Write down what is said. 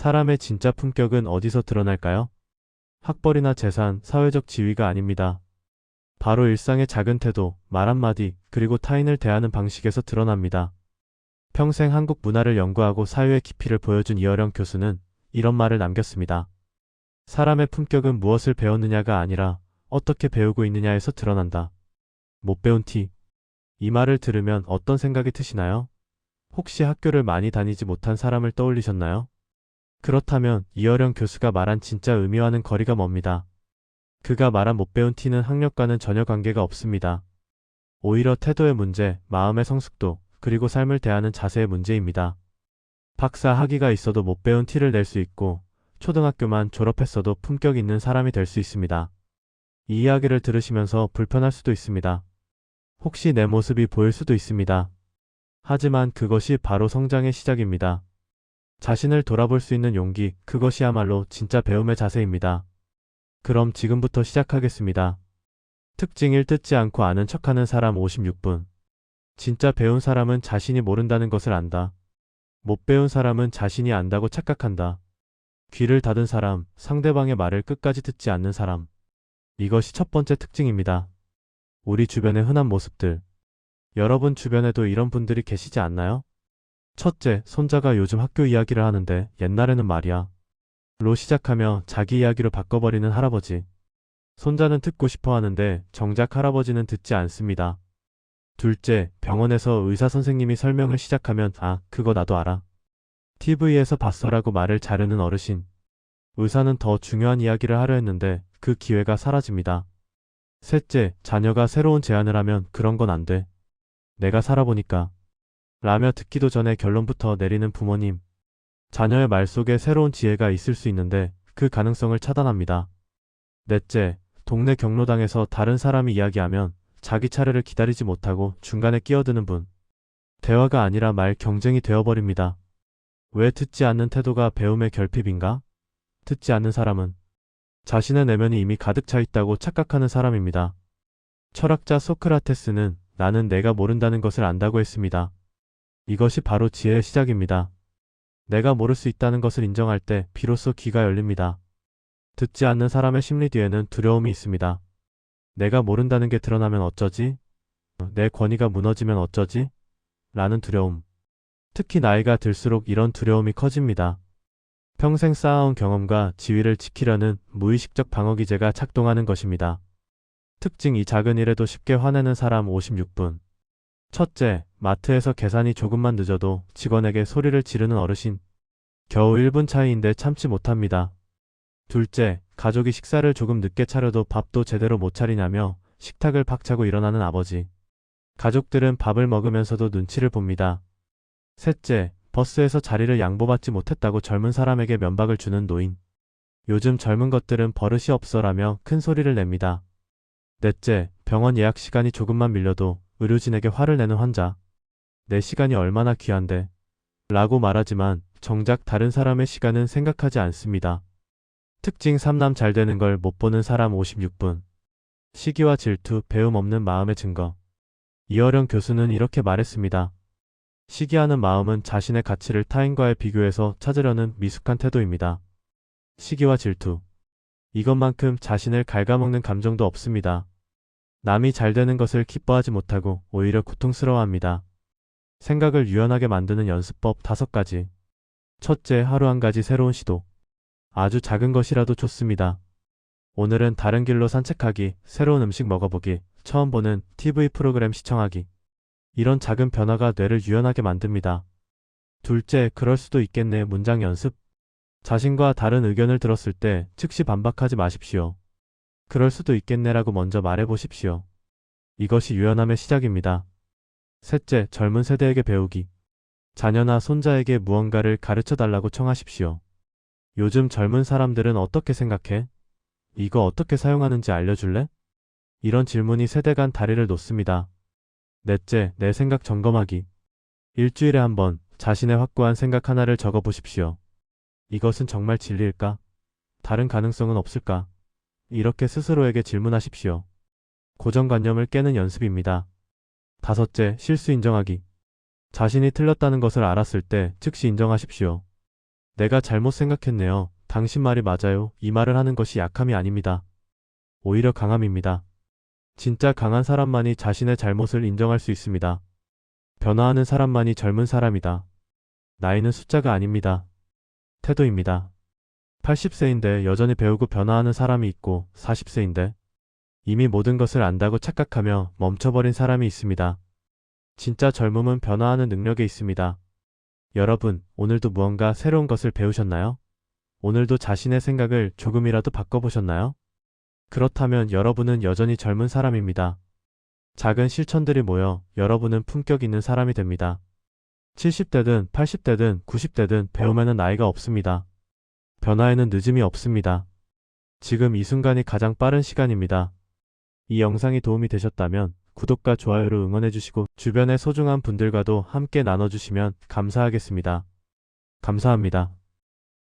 사람의 진짜 품격은 어디서 드러날까요? 학벌이나 재산, 사회적 지위가 아닙니다. 바로 일상의 작은 태도, 말 한마디, 그리고 타인을 대하는 방식에서 드러납니다. 평생 한국 문화를 연구하고 사유의 깊이를 보여준 이어령 교수는 이런 말을 남겼습니다. 사람의 품격은 무엇을 배웠느냐가 아니라 어떻게 배우고 있느냐에서 드러난다. 못 배운 티. 이 말을 들으면 어떤 생각이 드시나요? 혹시 학교를 많이 다니지 못한 사람을 떠올리셨나요? 그렇다면 이어령 교수가 말한 진짜 의미와는 거리가 멉니다. 그가 말한 못 배운 티는 학력과는 전혀 관계가 없습니다. 오히려 태도의 문제, 마음의 성숙도, 그리고 삶을 대하는 자세의 문제입니다. 박사 학위가 있어도 못 배운 티를 낼 수 있고 초등학교만 졸업했어도 품격 있는 사람이 될 수 있습니다. 이 이야기를 들으시면서 불편할 수도 있습니다. 혹시 내 모습이 보일 수도 있습니다. 하지만 그것이 바로 성장의 시작입니다. 자신을 돌아볼 수 있는 용기, 그것이야말로 진짜 배움의 자세입니다. 그럼 지금부터 시작하겠습니다. 특징 1. 듣지 않고 아는 척하는 사람 56분. 진짜 배운 사람은 자신이 모른다는 것을 안다. 못 배운 사람은 자신이 안다고 착각한다. 귀를 닫은 사람, 상대방의 말을 끝까지 듣지 않는 사람. 이것이 첫 번째 특징입니다. 우리 주변의 흔한 모습들. 여러분 주변에도 이런 분들이 계시지 않나요? 첫째, 손자가 요즘 학교 이야기를 하는데 옛날에는 말이야. 로 시작하며 자기 이야기로 바꿔버리는 할아버지. 손자는 듣고 싶어 하는데 정작 할아버지는 듣지 않습니다. 둘째, 병원에서 의사 선생님이 설명을 시작하면 그거 나도 알아. TV에서 봤어라고 말을 자르는 어르신. 의사는 더 중요한 이야기를 하려 했는데 그 기회가 사라집니다. 셋째, 자녀가 새로운 제안을 하면 그런 건 안 돼. 내가 살아보니까. 라며 듣기도 전에 결론부터 내리는 부모님. 자녀의 말 속에 새로운 지혜가 있을 수 있는데 그 가능성을 차단합니다. 넷째, 동네 경로당에서 다른 사람이 이야기하면 자기 차례를 기다리지 못하고 중간에 끼어드는 분. 대화가 아니라 말 경쟁이 되어버립니다. 왜 듣지 않는 태도가 배움의 결핍인가? 듣지 않는 사람은 자신의 내면이 이미 가득 차 있다고 착각하는 사람입니다. 철학자 소크라테스는 나는 내가 모른다는 것을 안다고 했습니다. 이것이 바로 지혜의 시작입니다. 내가 모를 수 있다는 것을 인정할 때 비로소 귀가 열립니다. 듣지 않는 사람의 심리 뒤에는 두려움이 있습니다. 내가 모른다는 게 드러나면 어쩌지? 내 권위가 무너지면 어쩌지? 라는 두려움. 특히 나이가 들수록 이런 두려움이 커집니다. 평생 쌓아온 경험과 지위를 지키려는 무의식적 방어 기제가 작동하는 것입니다. 특징 2. 작은 일에도 쉽게 화내는 사람 56분. 첫째, 마트에서 계산이 조금만 늦어도 직원에게 소리를 지르는 어르신. 겨우 1분 차이인데 참지 못합니다. 둘째, 가족이 식사를 조금 늦게 차려도 밥도 제대로 못 차리냐며 식탁을 박차고 일어나는 아버지. 가족들은 밥을 먹으면서도 눈치를 봅니다. 셋째, 버스에서 자리를 양보받지 못했다고 젊은 사람에게 면박을 주는 노인. 요즘 젊은 것들은 버릇이 없어라며 큰 소리를 냅니다. 넷째, 병원 예약 시간이 조금만 밀려도 의료진에게 화를 내는 환자. 내 시간이 얼마나 귀한데 라고 말하지만 정작 다른 사람의 시간은 생각하지 않습니다. 특징 3. 남 잘 되는 걸 못 보는 사람 56분. 시기와 질투, 배움 없는 마음의 증거. 이어령 교수는 이렇게 말했습니다. 시기하는 마음은 자신의 가치를 타인과의 비교해서 찾으려는 미숙한 태도입니다. 시기와 질투. 이것만큼 자신을 갉아먹는 감정도 없습니다. 남이 잘 되는 것을 기뻐하지 못하고 오히려 고통스러워합니다. 생각을 유연하게 만드는 연습법 5가지. 첫째, 하루 한 가지 새로운 시도. 아주 작은 것이라도 좋습니다. 오늘은 다른 길로 산책하기, 새로운 음식 먹어보기, 처음 보는 TV 프로그램 시청하기. 이런 작은 변화가 뇌를 유연하게 만듭니다. 둘째, 그럴 수도 있겠네 문장 연습. 자신과 다른 의견을 들었을 때 즉시 반박하지 마십시오. 그럴 수도 있겠네라고 먼저 말해보십시오. 이것이 유연함의 시작입니다. 셋째, 젊은 세대에게 배우기. 자녀나 손자에게 무언가를 가르쳐 달라고 청하십시오. 요즘 젊은 사람들은 어떻게 생각해? 이거 어떻게 사용하는지 알려줄래? 이런 질문이 세대 간 다리를 놓습니다. 넷째, 내 생각 점검하기. 일주일에 한 번 자신의 확고한 생각 하나를 적어 보십시오. 이것은 정말 진리일까? 다른 가능성은 없을까? 이렇게 스스로에게 질문하십시오. 고정관념을 깨는 연습입니다. 다섯째, 실수 인정하기. 자신이 틀렸다는 것을 알았을 때 즉시 인정하십시오. 내가 잘못 생각했네요. 당신 말이 맞아요. 이 말을 하는 것이 약함이 아닙니다. 오히려 강함입니다. 진짜 강한 사람만이 자신의 잘못을 인정할 수 있습니다. 변화하는 사람만이 젊은 사람이다. 나이는 숫자가 아닙니다. 태도입니다. 80세인데 여전히 배우고 변화하는 사람이 있고 40세인데 이미 모든 것을 안다고 착각하며 멈춰버린 사람이 있습니다. 진짜 젊음은 변화하는 능력에 있습니다. 여러분, 오늘도 무언가 새로운 것을 배우셨나요? 오늘도 자신의 생각을 조금이라도 바꿔보셨나요? 그렇다면 여러분은 여전히 젊은 사람입니다. 작은 실천들이 모여 여러분은 품격 있는 사람이 됩니다. 70대든 80대든 90대든 배움에는 나이가 없습니다. 변화에는 늦음이 없습니다. 지금 이 순간이 가장 빠른 시간입니다. 이 영상이 도움이 되셨다면 구독과 좋아요로 응원해주시고 주변의 소중한 분들과도 함께 나눠주시면 감사하겠습니다. 감사합니다.